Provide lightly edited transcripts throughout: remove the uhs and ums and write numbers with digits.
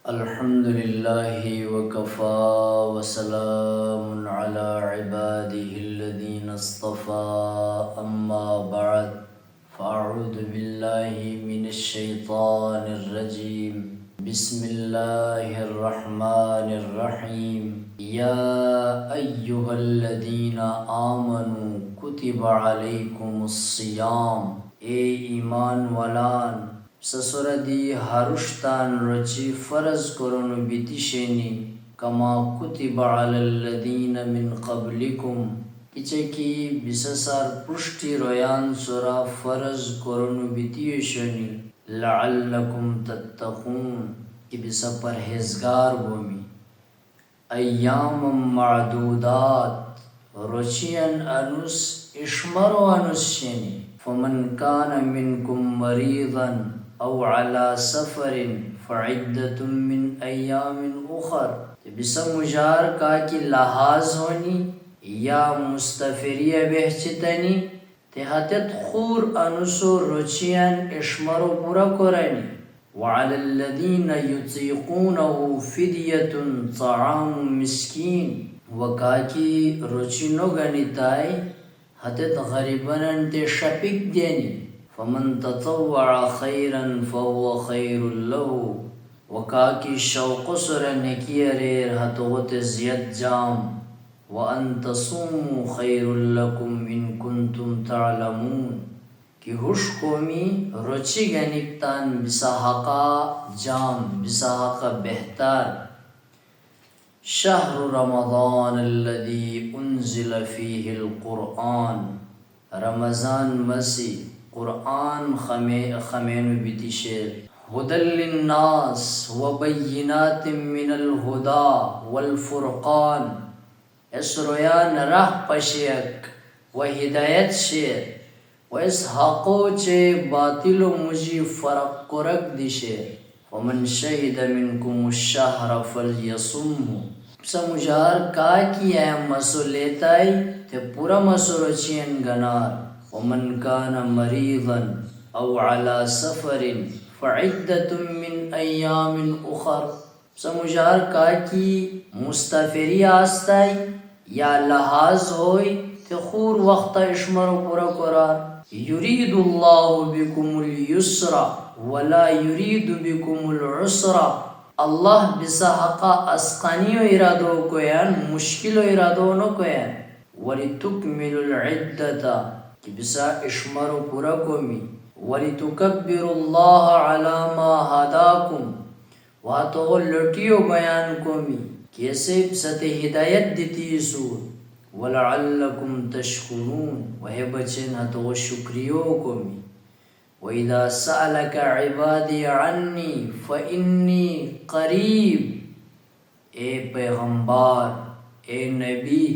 الحمد لله وكفى وسلام على عباده الذين اصطفى أما بعد فأعوذ بالله من الشيطان الرجيم بسم الله الرحمن الرحيم يا أيها الذين آمنوا كتب عليكم الصيام اے ایمان والان سسردی هرشتان رچی فرض کرن بیتیشینی کما کتب علی الذین من قبلکم پیچھے کی بسسار پشتی رویان سرا فرض کرن بیتیشینی لعلکم تتقون کی بسا پرہیزگار بومی ایام معدودات رچین انس اشمرو انس شینی فمن کان منکم مریضا او علی سفر فعدت من ایام اخر بسا مجار کا کی لحاظ ہونی یا مستفریہ بہچتنی تحتت خور انسو رچیان اشمرو پورا کرنی وعلى الذين يطيقونه فدية طعام مسكين وكاكي رچنو غنیتائی حتت غریبن انت شپک دینی فمن تطوع خيرا فهو خير له وكاكي شوق سر نكيرير هتوت زيد جام وأن تصوموا خير لكم إن كنتم تعلمون کہ ہوش قومی رچی گنکتان بسحقا جام بسحقا بہتر شہر رمضان الذي انزل فيه القرآن رمضان مسی قرآن خمین بیتشیر هدى للناس وبینات من الهدى والفرقان اس رویان راہ پشیک و ہدایت شیر و اس حقو چے باطل و مجی فرق کرک دیشے ومن شہد منکم الشہر فلیصمہ سا مجار کا کی ہے مسو لیتائی تے پورا مسو رچین گنار ومن کان مریضا او علی سفر فعدت من ایام اخر سا مجار کا کی مستفری آستائی یا لحاظ ہوئی تے خور وقت اشمر پورا قرار یرید اللہ بکم اليسر ولا یرید بکم العسر اللہ بسا حقا اسقانی و ارادو کویان مشکل و ارادو نو کویان وَلِتُكْمِلُ الْعِدَّةَ کہ بسا اشمر پورا کومی وَلِتُكَبِّرُ اللَّهَ عَلَى مَا هَدَاكُمْ واتو لٹیو بیان کومی کیسے بسات ہدایت دیتی سور وَلَعَلَّكُمْ تَشْكُرُونَ وہے بچن ہتو شکریو کومی وَإِذَا سَأَلَكَ عِبَادِي عَنِّي فَإِنِّي قَرِيب اے پیغمبر اے نبی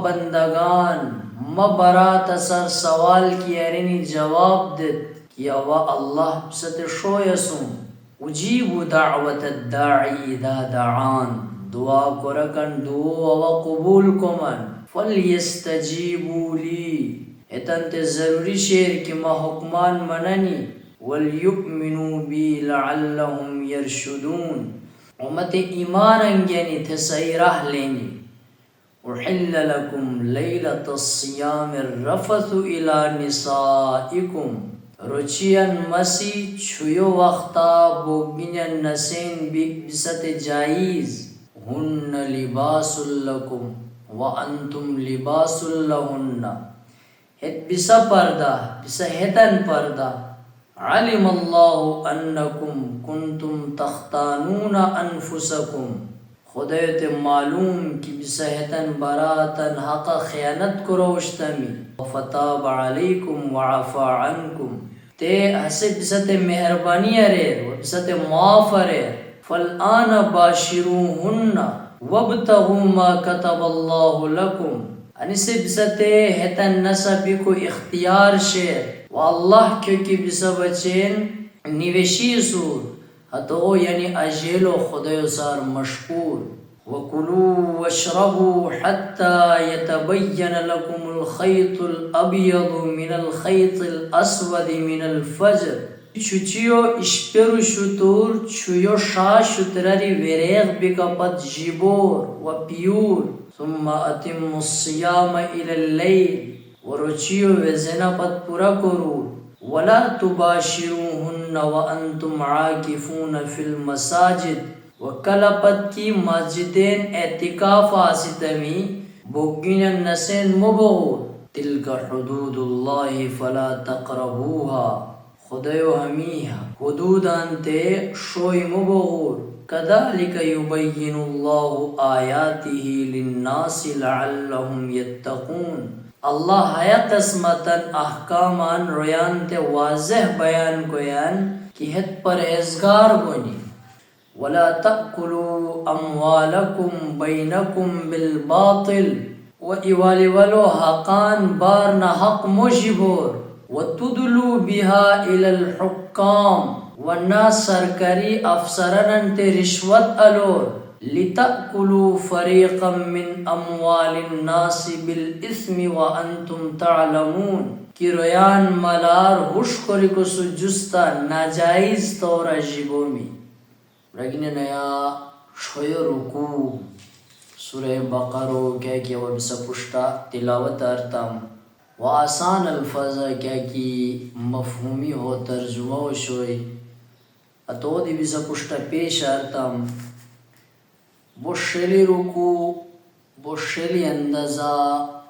بندگان برات سر سوال کی ارنی جواب دیت کہ اوا اللہ بسط شویسوں اجیب دعوت الداعی اذا دعان دعا کرکن دعا و قبول کمن فلیستجیبوا لی اتنت ضروری شیر کہ ما حکمان مننی ولیؤمنوا بی لعلہم یرشدون امت ایمان انگینی تھے صحیح راہ لینی احل لکم لیلۃ الصیام الرفث الی نسائکم رچین مسی چھویو وقتا بوگینن نسین بست جائز ہن لباس لکم وانتم لباس لہن ہت بسا پردہ بسا ہتن پردہ علم اللہ انکم کنتم تختانون انفسکم خدایت معلوم کی بسہتن براتن حق خیانت کروشتمی فتاب علیکم وعفا عنکم تے حسے بسات مہربانی ریر و بسات معاف ریر فالآن باشروہن وابتغوا ما کتب اللہ لکم انسے بسات ہتن نسبی کو اختیار شیر و اللہ کیونکہ بسا بچین نوشی سور ہتو یعنی اجیل و خدای سار مشکور وَكُلُوا وَاشْرَبُوا حَتَّى يَتَبَيَّنَ لَكُمُ الْخَيْطُ الْأَبْيَضُ مِنَ الْخَيْطِ الْأَسْوَدِ مِنَ الْفَجْرِ چوچیو اشپرو شتور چویو شا شتراری ویریغ بکپت جیبور و پیور ثم اتم الصیام الى اللیل ورچیو وزنا پت پورا کرو ولا تباشروهن وانتم عاکفون فی المساجد وکلپت کی مسجدین اعتکاف آسیتمی بوگین نسین مبغور تلک حدود اللہ فلا تقربوها خدایو ہمیہ حدود انتے شوی مبغور کذالک یبین اللہ آیاتہ للناس لعلہم یتقون اللہ ہے قسمتاً احکامان رویان تے واضح بیان کویان کہ ہت پرہیزگار بنی ولا تأکلوا اموالکم بینکم بالباطل و ایوالی ولو حقان بار نہ حق مجبور وتدلوا بها الى الحکام ورنہ سرکاری افسران تے رشوت الور لتأکلوا فریقا من اموال الناس بالاثم وانتم تعلمون کی رویان ملار ہوش کوری کو سجستا ناجائز طور جیبومی رگن نیا شوی رکوع سورہ بقرو کیا کیا وہ بسا پشتا تلاوت ارتم و آسان الفاظ کیا کی مفہومی ہو ترجمہ ہو شوی اتو دی بسا پشتا پیش ارتم بوشلی رکوع بوشلی اندازہ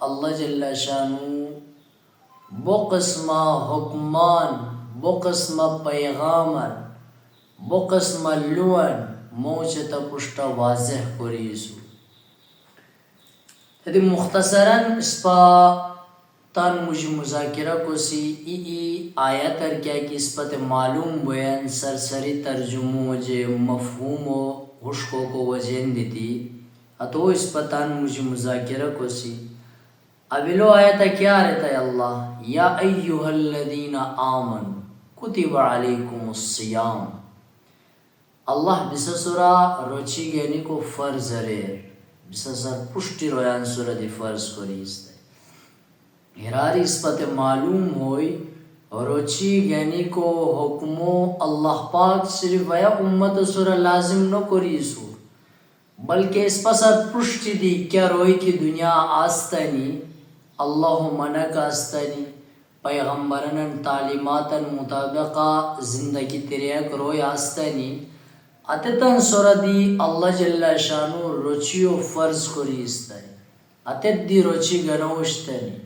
اللہ جل شانو بو قسم حکمان بو قسم پیغامان بو قسم لون موچتا پشتا واضح کریسو تدی مختصراً اس پا تان مجھے مذاکرہ کو سی ای آیت ار کیا کہ اس پا معلوم بیان سرسری ترجمو جے مفہوم و حشکو کو وجین دیتی اتو اس پا تان مجھے مذاکرہ کو سی ابلو آیتا کیا رہتا ہے اللہ یا ایوہ الذین آمن کتب علیکم الصیام اللہ بسا سورا روچی گینی کو فرض ریر بسا سر پشتی رویان سورا دی فرض کو ریستے ہراری اس پتے معلوم ہوئی روچی گینی کو حکمو اللہ پاک صرف ویا امت سورا لازم نو کو ریسو بلکہ اس پسر پشتی دی کیا روئی کی دنیا آستانی اللہ منک آستانی پیغمبرن تعلیمات مطابقہ زندگی تریک روی آستانی اتتن سورا دی اللہ جل شانو روچیو فرض کری استانی اتت دی روچی گنوشتانی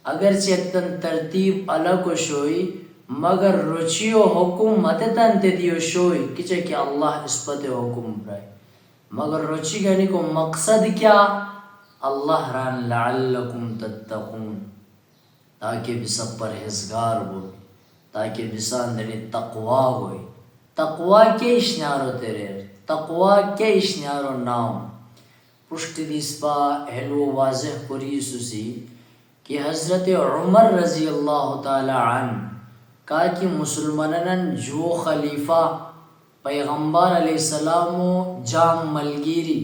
اگرچہ اتن ترتیب الگ شوئی مگر روچیو حکم اتتن تدیو شوئی کچھ کہ اللہ اس پتے حکم برائے مگر روچی گنی کو مقصد کیا اللہ ران لعلکم تتقون تاکہ بسا پرہزگار ہوئی تاکہ بسا اندنی تقوی ہوئی تقوی کے اشنارو تیرے تقوی کے اشنارو نام پشت دیس پا ہلو واضح کریسو سی کہ حضرت عمر رضی اللہ تعالی عنہ کہا کہ مسلمانن جو خلیفہ پیغمبر علیہ السلام جام ملگیری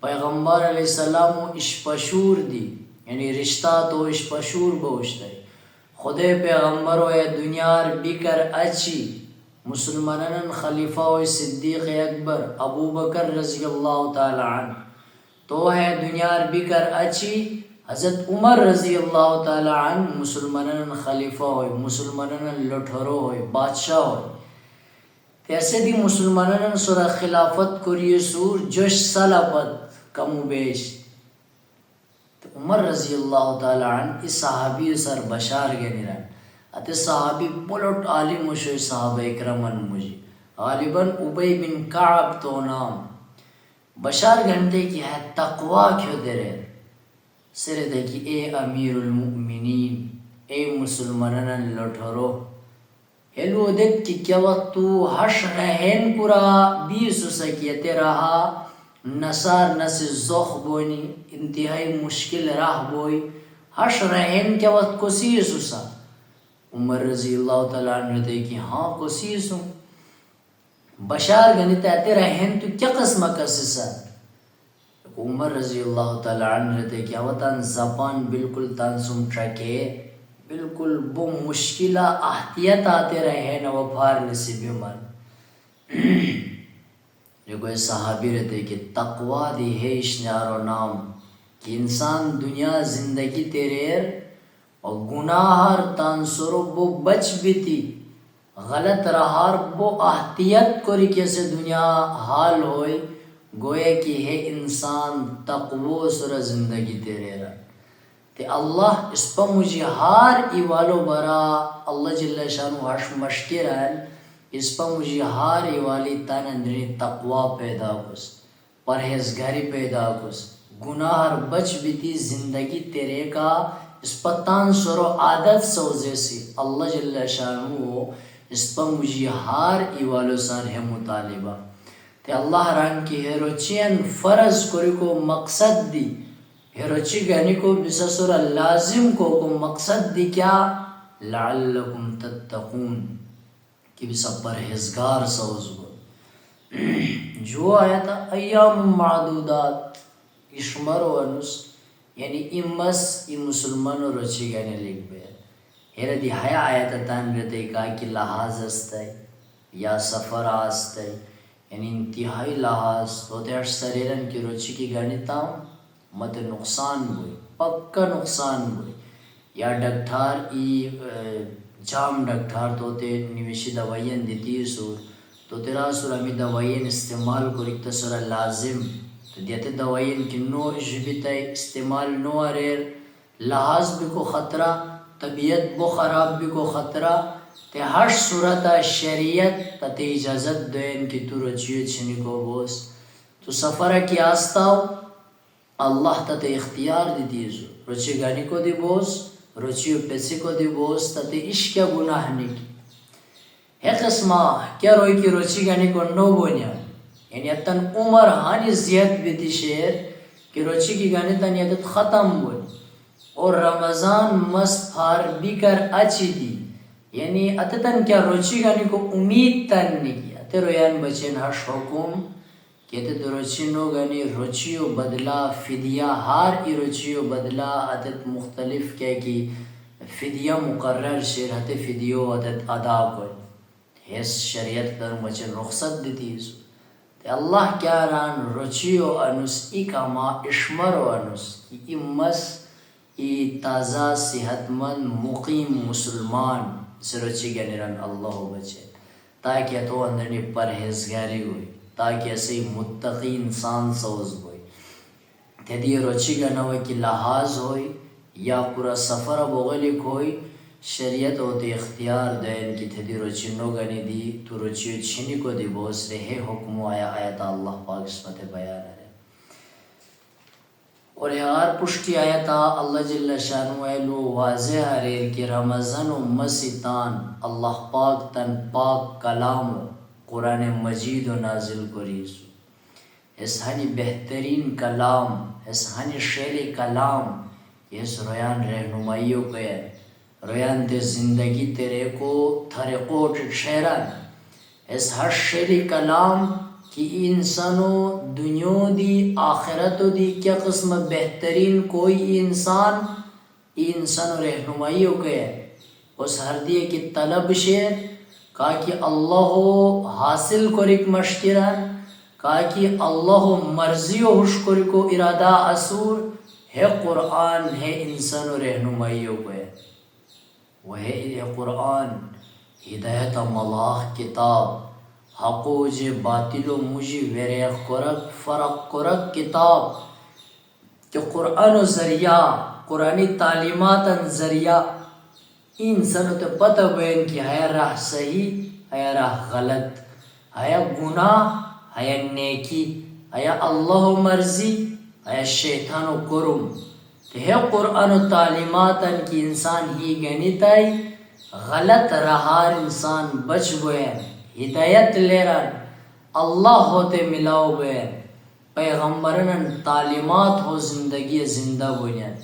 پیغمبر علیہ السلام اشپشور دی یعنی رشتہ تو اشپشور بوشتا ہے خدے پیغمبر و دنیار بکر اچھی مسلمانن خلیفہ و صدیق اکبر ابو بکر رضی اللہ تعالی عنہ تو ہے دنیار بکر اچھی حضرت عمر رضی اللہ تعالی عنہ مسلمانن خلیفہ ہوئے مسلمانن لٹھرو ہوئے بادشاہ ہوئے تیسے دی مسلمانن سورہ خلافت کریے سور جوش سالہ پت کمو بیش عمر رضی اللہ تعالی عنہ اس صحابی سر بشار گئے رہن اتے صحابی بلوٹ عالم و شوی صحابہ اکرمن مجھے غالباً عبی بن کعب تو نام بشار گھنٹے کی ہے تقوی کیوں دے رہے سرے دے کی اے امیر المؤمنین اے مسلمانن لٹھرو ہیلو دیکھ کی کیا وقت تو حش رہن پورا بیسو سکیتے رہا نصار نس زخ بونی انتہائی مشکل راہ بوئی حش رہن کیا وقت کو سیسو سا عمر رضی اللہ تعالیٰ عنہ دے کی ہاں کو سیسو بشار گنی تیتے رہن تو کیا قسمہ کا سسا عمر رضی اللہ تعالیٰ عنہ دے کی اوتان زبان بالکل تانسوم ٹرکے بالکل وہ مشکلہ احتیاط آتے رہے نہ وہ پھار نصیبی من جو کوئی صحابی رہتے کہ تقوی دی ہے اشنار و نام کہ انسان دنیا زندگی تیریر اور گناہر تانسرو بو بچ بیتی غلط رہار بو احتیاط کری کیسے دنیا حال ہوئی گوئے کہ ہے انسان تقوی سر زندگی تیریر تے اللہ اس پا مجھے ہار ایوالو برا اللہ جل شانو ہش مشکران اس پا مجھے ہار ایوالی تان اندری تقوی پیدا کس پرہیزگاری پیدا کس گناہر بچ بیتی زندگی تیرے کا اس پا تان سرو عادت سوزے سی اللہ جل شانو اس پا مجھے ہار ایوالو سان ہے مطالبہ تے اللہ ران کی ہیروچین فرض کری کو مقصد دی ہیروچی گانی کو بسسر لازم کو مقصد دی کیا لعلکم تتقون کہ بسا پرہیزگار سوز گو جو آیا تھا ایام معدودات اشمر و انس یعنی امس ای مسلمان و رچی گانی لکھ بے ہیرا دی حیا آیا تھا تان رہتے کہا کہ لحاظ استے یا سفر آستے یعنی انتہائی لحاظ ہوتے ہر سریرن کی رچی کی گانی تاؤں مت نقصان ہوئی پکا نقصان ہوئی یا ڈکٹھار ای جام ڈکٹھار تو تے نویشی دوائین دیتی سور تو تیرا سور ہمیں دوائین استعمال کو رکھتا سورا لازم تو دیتے دوائین کی نو جبیتا استعمال نو آریر لحاظ بھی کو خطرہ طبیعت بو خراب بھی کو خطرہ تے ہر صورت شریعت تے اجازت دین کی تو رچیو چھنی کو بوس تو سفرہ کی آستاو اللہ تا اختیار دی دیزو رچی گانی کو دی بوس رچیو پیسی کو دی بوس تا عشق گناہ نکی ہے قسمہ کیا روئی کی رچی گانی کو نو بونیا یعنی اتن عمر ہانی زیاد بیتی شیر کہ رچی کی گانی تن یادت ختم بونی اور رمضان مس پھار بھی کر اچھی دی یعنی اتتن کیا رچی گانی کو امید تن نکی اتے رویان بچین ہش حکوم کہتے تو رچینو گنی رچیو بدلا فدیہ ہار ای رچیو بدلا عدد مختلف کیا کی فدیہ مقرر شیر ہتے فدیو عدد ادا کر حیث شریعت در مچن رخصت دیتی سو تے اللہ کیا ران رچیو انس ای کاما اشمرو انس ای امس ای تازہ صحت مند مقیم مسلمان سے رچی گنی ران اللہ بچے تاکہ تو اندرنی پرہیزگاری ہوئی تاکہ ایسے متقی انسان سوز ہوئی تیدی رچی گنوی کی لحاظ ہوئی یا پورا سفر بغلک ہوئی شریعت ہوتے اختیار دین کی تیدی رچی نو گنی دی تو رچی چھنی کو دی بوس رہے حکم آیا آیت اللہ پاک اسمت بیان ہے اور یار پشتی آیتا اللہ جل شانو ایلو واضح ریر کی رمضان و مسیطان اللہ پاک تن پاک کلامو قرآن مجید و نازل کریسو اس ہنی بہترین کلام اس ہنی شیل کلام اس رویان رہنمائیوں کے رویان تے زندگی تیرے کو تھرقوٹ شیران اس ہر شیل کلام کی انسانو دنیا دی آخرت دی کیا قسم بہترین کوئی انسان رہنمائیوں کے اس ہر دیئے کی طلب شیر کہا کہ اللہ حاصل کرک مشکران کہا کہ اللہ مرضی و حش کرکو ارادہ اسور ہے قرآن ہے انسان و رہنمائیوں کو وہ ہے قرآن ہدایت ملاح کتاب حقو جے باطل و مجھے وریخ کرک فرق کرک کتاب کہ قرآن و ذریعہ قرآنی تعلیمات ذریعہ انسانو تے پتہ بین کی ہے راہ صحیح ہے راہ غلط ہے گناہ ہے نیکی ہے اللہ مرضی ہے شیطان و کرم ہے قرآن و تعلیمات کی انسان ہی گنیتائی غلط رہار انسان بچ گئے ہدایت لیران اللہ ہوتے ملاو گئے پیغمبرن تعلیمات ہو زندگی زندہ بنیان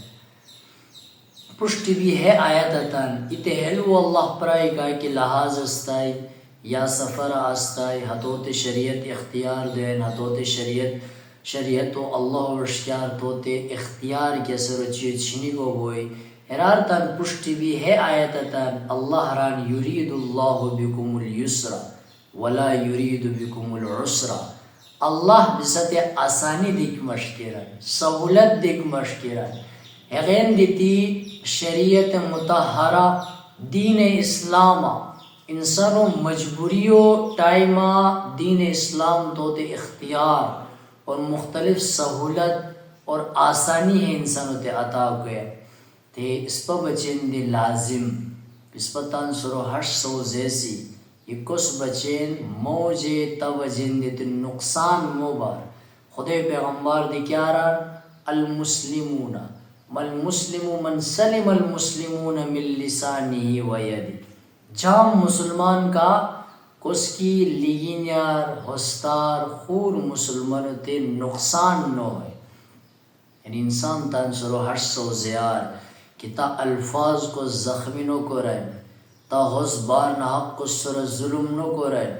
پشتی بھی ہے آیتتاً اتے ہلو اللہ پرائی گا کہ لحاظ استائی یا سفر آستائی حتوت شریعت اختیار دین حتوت شریعت و اللہ ورشکار توتے اختیار کے سر چیز چھنی کو ہوئی ہرارتان پشتی بھی ہے آیتتان اللہ ران یرید اللہ بکم اليسر ولا یرید بکم العسر. اللہ بسات آسانی دیکھ مشکران سہولت دیکھ مشکران ہغین دیتی شریعت متحرہ دین اسلام انسانوں مجبوریوں ٹائمہ دین اسلام تو تے اختیار اور مختلف سہولت اور آسانی ہے انسانوں تے عطا گیا تے اس پا بچین دی لازم اس پا تان سرو ہش سو زیسی یہ کس بچین موجے توجین دی تے نقصان موبار خدای پیغمبر دی کیا ران المسلمون والمسلم من سلم المسلمون من لسانه و یدی. جام مسلمان کا کس کی لیگینیار ہستار خور مسلمان تے نقصان نو ہے. یعنی انسان تان سرو ہر سو زیار کہ تا الفاظ کو زخمی نو کو رہن تا حس بار نہ حق کو سر ظلم نو کو رہن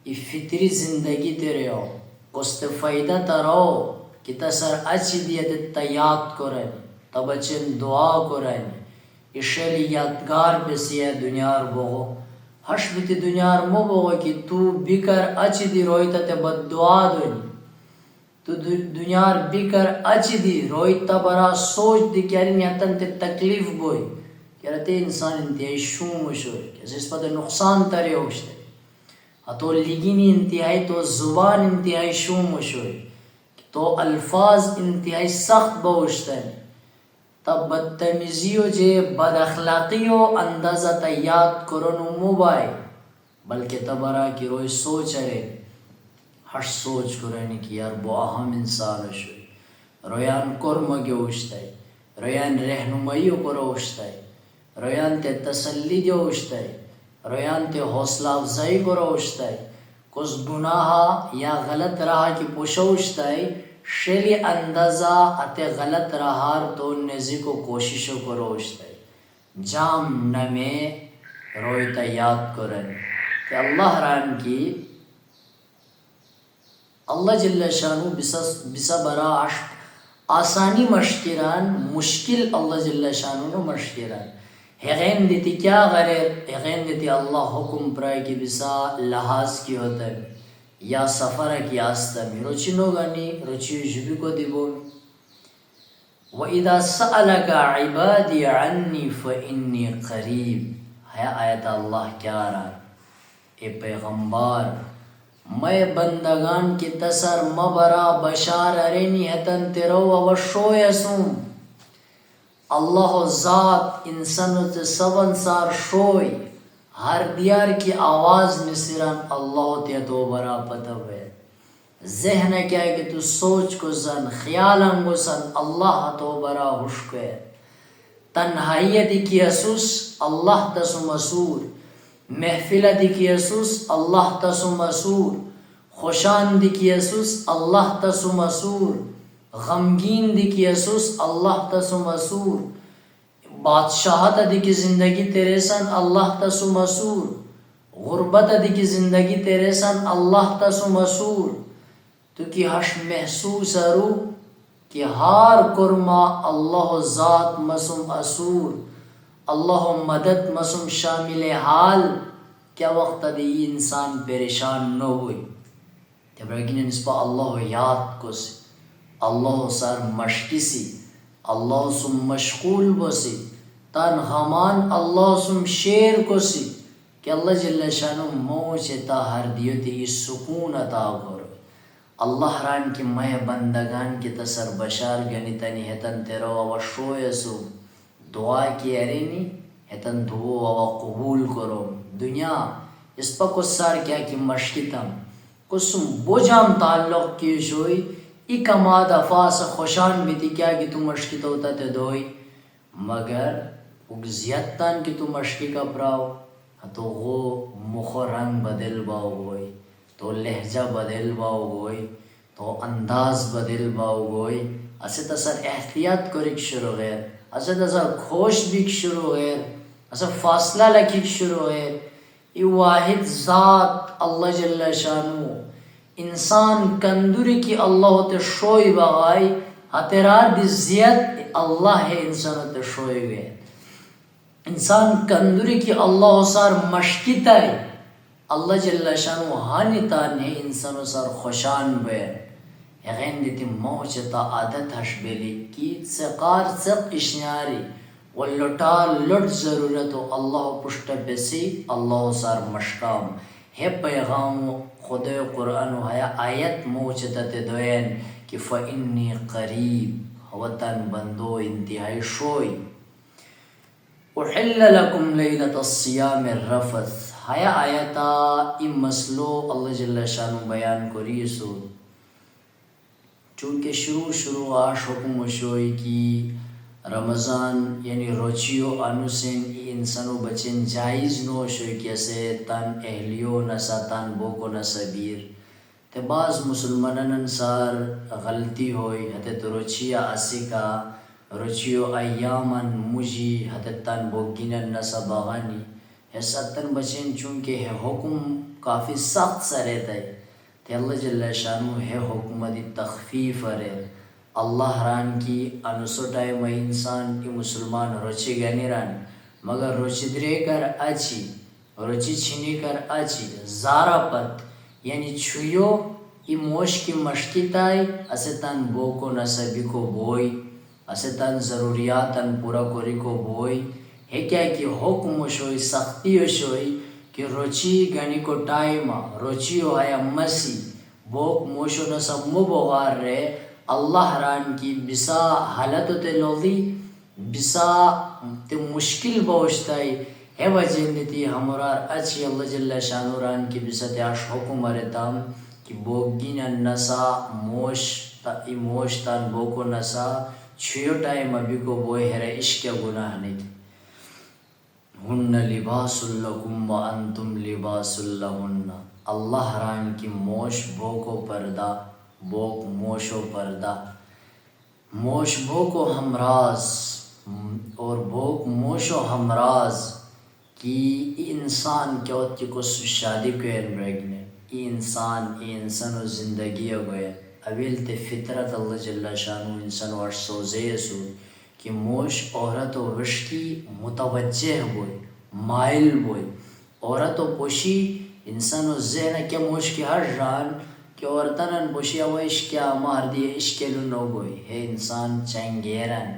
یہ فطری زندگی تیرے ہو کست فائدہ تا رہو کہ تا سر اچھی دیت تا یاد کو رہن تا بچن دعا کو رہن اشلی یادگار بسی ہے دنیار بہو ہش بیتی دنیار مو بہو کہ تو بکر اچھی دی رویتا تے بد دعا دونی تو دنیار بکر اچھی دی رویتا برا سوچ دی کیا نیتن تے تکلیف بوئی کیا رہتے انسان انتہائی شومش ہوئی کیسے اس پر نقصان ترے ہوشتے تو لگینی انتہائی تو زبان انتہائی شومش ہوئی تو الفاظ انتہائی سخت بوشتے ہیں تب بدتمیزیو جے بد اخلاقیو اندازہ تا یاد کرنو موبائی بلکہ تبرا کی روی سوچ رہے ہر سوچ کرنے کی یار بو اہم انسان شوئی رویان کرمگی اوشتائی رویان رہنمائیو کرو اوشتائی رویان تے تسلی دیو اوشتائی رویان تے حوصلہ افزائی کرو اوشتائی کس گناہ یا غلط راہ کی پوشو اوشتائی شیلی اندازہ اتے غلط رہار تو نزی کو کوششو کرو اوشتائی جام نمے رویتا یاد کرن کہ اللہ ران کی اللہ جل شانو بسا برا آسانی مشکران مشکل اللہ جل شانو نو مشکران ہغین دیتی کیا غریر ہغین دیتی اللہ حکم پرائے کی بسا لحاظ کی ہوتا ہے یا سفر کی آستا میں روچی نو گانی روچی جبی کو دیبو وَإِذَا سَأَلَكَ عِبَادِي عَنِّي فَإِنِّي قَرِيب ہے آیت اللہ کیا رہا اے پیغمبر میں بندگان کی تسر مبرا بشار ارینی حتن تیرو و شوی اسوم اللہ ذات انسانت سبن سار شوی ہر دیار کی آواز نصیران اللہ تے تو برا پتہ ہوئے ذہن کیا ہے کہ تو سوچ کو زن خیالن کو سن اللہ تو برا حشک ہے تنہائیت کی حسوس اللہ تسو مسور محفلت کی حسوس اللہ تسو مسور خوشاند کی حسوس اللہ تسو مسور غمگین دی کی حسوس اللہ تسو مسور بادشاہت دی کی زندگی تیرے سن اللہ تسو مسور غربت دی کی زندگی تیرے سن اللہ تسو مسور تو کی ہش محسوس رو کہ ہار کرما اللہ ذات مسم اسور اللہ مدد مسم شامل حال کیا وقت دی انسان پریشان نہ ہوئی جب رکھنے نسبہ اللہ یاد کو سی اللہ سر مشکی سی اللہ سم مشغول بسی تن غمان اللہ سم شیر کو سی کہ اللہ جل شانو موچے تا ہر دیوتی اس سکون عطا کرو اللہ ران کی میں بندگان کی تسر بشار گنی تنی ہتن تیرو و شوی سو دعا کی ارینی ہتن دعا و قبول کرو دنیا اس پا کسار کیا کی مشکتم کسم بوجام تعلق کی شوئی ایک ماد افاس خوشان بیتی کیا کہ تو مشکت ہوتا تے دوئی مگر اگزیتان کی تو مشکی کا پراؤ تو غو مخ رنگ بدل باؤ گوئی تو لہجہ بدل باؤ گوئی تو انداز بدل باؤ گوئی اسے تسر احتیاط کرک شروع غیر اسے تسر کھوش بیک شروع غیر اسے فاصلہ لکھک شروع غیر ای واحد ذات اللہ جل شانو انسان کندوری کی اللہ تے شوئی بغائی ہتیرار دی زیت اللہ ہے انسان تے شوئے گئے انسان کندوری کی اللہ سار مشکیتائی اللہ جل شانو ہانی تانے انسانو سار خوشان بین یغین دیتی موچتا عادت ہش بیلی کی سقار سق اشنیاری واللٹا لٹ ضرورتو اللہ پشت بیسی اللہ سار مشکام ہے پیغام خدا قرآن ہے آیت موچتا تے دوین کہ فَإِنِّي قریب وطن بندو انتہائی شوئی احل لکم لیلت الصیام الرفث ہے آیتا ام مسلو اللہ جل شانو بیان کری سو چونکہ شروع آش حکم شوئی کی رمضان یعنی روچیو انوسین انسانو بچن جائز نو شوئی کیسے تن اہلیو نسا تن بوکو نسبیر تے بعض مسلمانن انسار غلطی ہوئی حتت روچیا اسی کا روچیو ایامن مجی حتت تن بوگینن نسا باغانی ایسا تن بچن چونکہ ہے حکم کافی سخت سا رہتا ہے تے اللہ جل شانو ہے حکم دی تخفیف رہے اللہ ران کی انسو ٹائم انسان کی مسلمان روچی گانی ران مگر روچی درے کر اچھی روچی چھنی کر اچھی زارا پت یعنی چھویو ای موش کی مشکی تائی اسے تن بو کو نصبی کو بوئی اسے تن ضروریاتن پورا کوری کو بوئی ہے کیا کہ حکم شوئی سختی شوئی کہ روچی گانی کو ٹائما روچی ہو آیا مسی بوک موشو نصب مبغار رہے اللہ ران کی بسا حالت تے لولی بسا تے مشکل بوشتائی ہے وجہ دیتی ہمارا اچھی اللہ جل شانو ران کی بسا تیاش حکم رہتام کہ بوگین النسا موش تان بوکو نسا چھیو ٹائم ابھی کو بوئے ہے عشق گناہ نہیں تھی ہن لباس لکم و انتم لباس لہن اللہ ران کی موش بوکو پردہ بوک موشو پردہ موش بوکو ہمراز اور بوک موشو ہمراز کی انسان کیا ہوتی کو شادی کوئن برگنے ای انسان و زندگی گوئے اویل تے فطرت اللہ جل شانو انسان وش سوزے سو کہ موش عورت و وشکی متوجہ بوئی مائل بوئی عورت و پوشی انسان و ذہن کیا موش کی ہر جان کہ عورتان پوشی او عشقیا مار دی عشقلو نو بوئی ہے انسان چنگیرن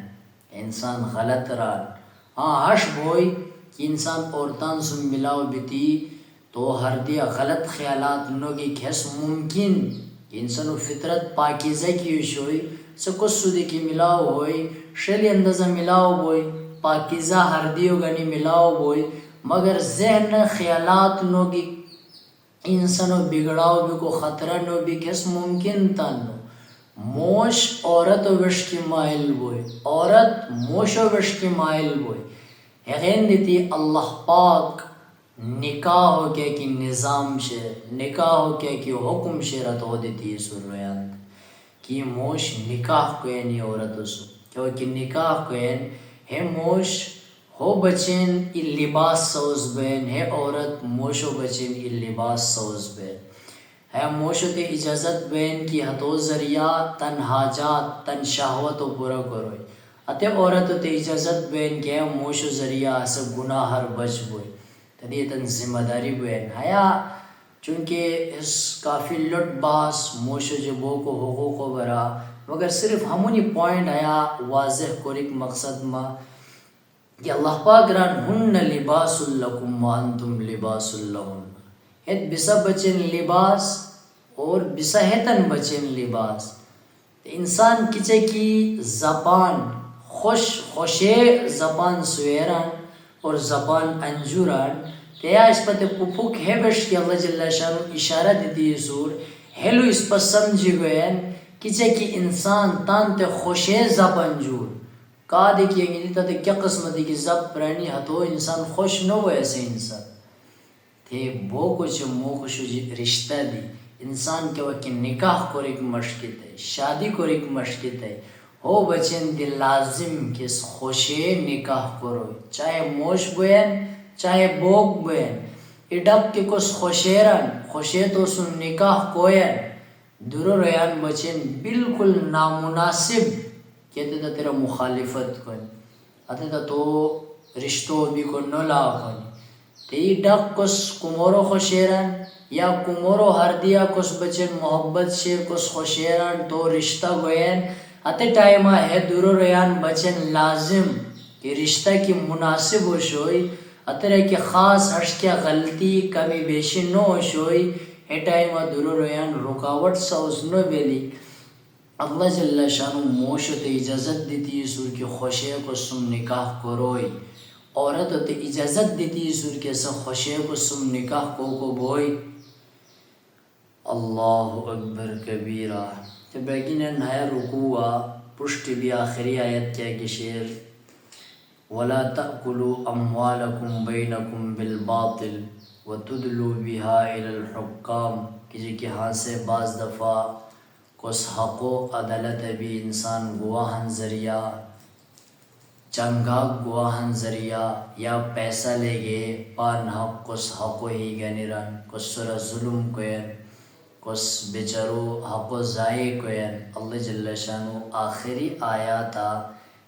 انسان غلط ران ہاں ہش بوئی کہ انسان عورتان سے ملاو بیتی تو ہر دیا غلط خیالات نوگی کھیس ممکن کہ انسان و فطرت پاکیزہ کی شوئی سکس سودی کی ملاو ہوئی شیلی اندازہ ملاو بوئی پاکیزہ ہر دیو گنی ملاو بوئی مگر ذہن خیالات نوگی انسانو بگڑاو بھی کو خطرہ نو بھی کس ممکن تانو موش عورت و وش کی مائل بوئی عورت موش و وش کی مائل بوئی یقین دیتی اللہ پاک نکاح ہو کے کی نظام شے نکاح ہو کے کی حکم شیرت ہو دیتی سر ریاند کی موش نکاح کوئن ہی عورت سو کیونکہ نکاح کوئن ہے موش ہو بچین ای لباس سوز بین ہے عورت موشو بچین ای لباس سوز بین ہے موشو تے اجازت بین کی ہتو ذریعہ تن حاجات تن شہوتو پورا کروئی اتے عورتو تے اجازت بین کہ ہے موشو ذریعہ سب گناہ ہر بچ بوئی تدیتاً ذمہ داری بین ہے چونکہ اس کافی لٹ باس موشو جبو کو حقوق برا مگر صرف ہمونی پوائنٹ آیا واضح کوریک مقصد ما کہ اللہ پاک ران ہن لباس لکم وانتم لباس لہن ہت بسا بچن لباس اور بسا ہتن بچن لباس انسان کچے کی زبان خوشے زبان سویران اور زبان انجوران تیا اس پتے پپوک ہے بش کی اللہ جل شانو اشارہ دیتی سور ہیلو اس پر سمجھی گوین کچے کی انسان تانتے خوشے زبان جور کا دیکھئے گی دیتا تے کیا قسمتی کی زب پرانی ہتو انسان خوش نو ہو ایسے انسان تے بو کچھ موخشو رشتہ دی انسان کے وقت نکاح کو ایک مشکل ہے شادی کو ایک مشکل ہے ہو بچن دی لازم کس خوشے نکاح کرو چاہے موش بوین چاہے بوگ بوین اڈک کے کس خوشیران خوشے تو سن نکاح کوین درو ریان بچن بالکل نامناسب کہتے تھا تیرا مخالفت کنی آتے تھا تو رشتو بھی کو نلا کنی تی ڈک کس کمورو خوشیرن یا کمورو ہر دیا کس بچن محبت شیر کس خوشیرن تو رشتہ گوین آتے ٹائمہ ہے درو ریان بچن لازم کہ رشتہ کی مناسب ہو شوئی اترے کہ خاص ہرش کیا غلطی کمی بیشی نو ہو شوئی ہے ٹائمہ درو ریان رکاوٹ سا اس نو بیلی اللہ جل شانو موشت اجازت دیتی سور کی خوشی کو سم نکاح کروئی عورت تے اجازت دیتی سور کے سا خوشی کو سم نکاح کو بوئی اللہ اکبر کبیرہ تو بیگین نیا رکوع پشت بھی آخری آیت کیا کہ شیر وَلَا تَأْكُلُوا أَمْوَالَكُمْ بَيْنَكُمْ بِالْبَاطِلِ وَتُدْلُوا بِهَا إِلَى الْحُكَّامِ کہ ہاں سے بعض دفعہ کس حق و عدالت بھی انسان گواہن ذریعہ چنگاگ گواہن ذریعہ یا پیسہ لے گے پان حق کس حق ہی گنرن کس سر ظلم کوئن کس بیچارو حق و ضائع کوئن اللہ جل شانو آخری آیاتا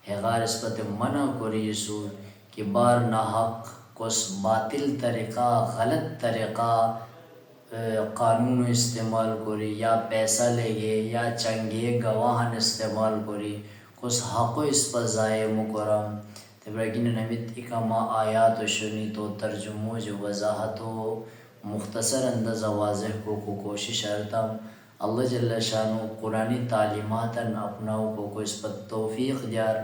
ہغار اس پت منع کری سور کہ بار نہ حق کس باطل طریقہ غلط طریقہ قانون استعمال کری یا پیسہ لے گے یا چنگے گواہن استعمال کری کس حق اس پر ضائع مکرم تبرگین نمیت اکما آیات و شنی تو ترجمو جو وضاحت و مختصر انداز واضح کو کوشش کرتم اللہ جل شانو قرآنی تعلیمات اپناؤ کو اس پر توفیق دیار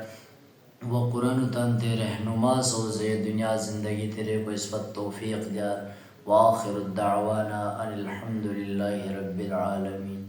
وہ قرآن تن تے رہنما سوزے دنیا زندگی تیرے کو اس پر توفیق دیار وآخر الدعوانا ان الحمد للہ رب العالمین.